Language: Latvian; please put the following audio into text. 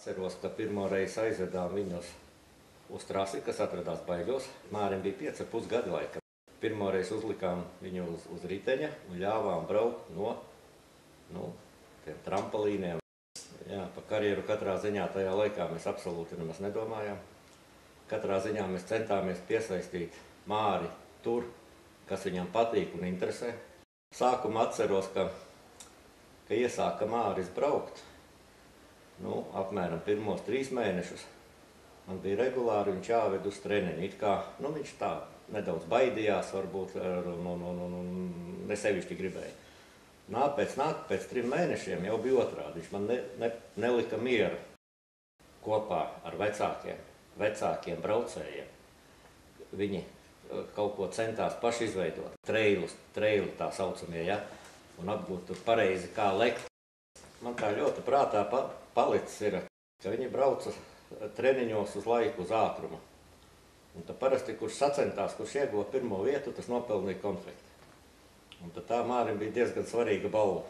Ceros, ka pirmo reizi aizvedām viņus uz trasi, kas atradās Baigos. Mārim bija 5,5 gadu laika. Pirmo reizi uzlikām viņu uz riteņa un ļāvām braukt no tiem trampolīniem. Jā, pa karjeru katrā ziņā tajā laikā mēs absolūti nemaz nedomājām. Katrā ziņā mēs centāmies piesaistīt Māri tur, kas viņam patīk un interesē. Sākumā atceros, ka iesāka Māris braukt, apmēram pirmos 3 mēnešus. Man bija regulāri viņš jāved uz treniņu. It kā, viņš tā nedaudz baidījās, varbūt, ne sevišķi gribēja. Pēc 3 mēnešiem jau bija otrādi. Viņš man nelika mieru kopā ar vecākiem braucējiem. Viņi kaut ko centās paši izveidot. Treili tā saucamie, ja? Un apgūt tur pareizi kā lekt. Man tā ļoti prātā palicis ir, ka viņi brauca treniņos uz laiku, uz ātrumu. Un tad parasti, kurš sacentās, kurš ieguva pirmo vietu, tas nopelnīja konfekti. Un tad tā Mārim bija diezgan svarīga balva.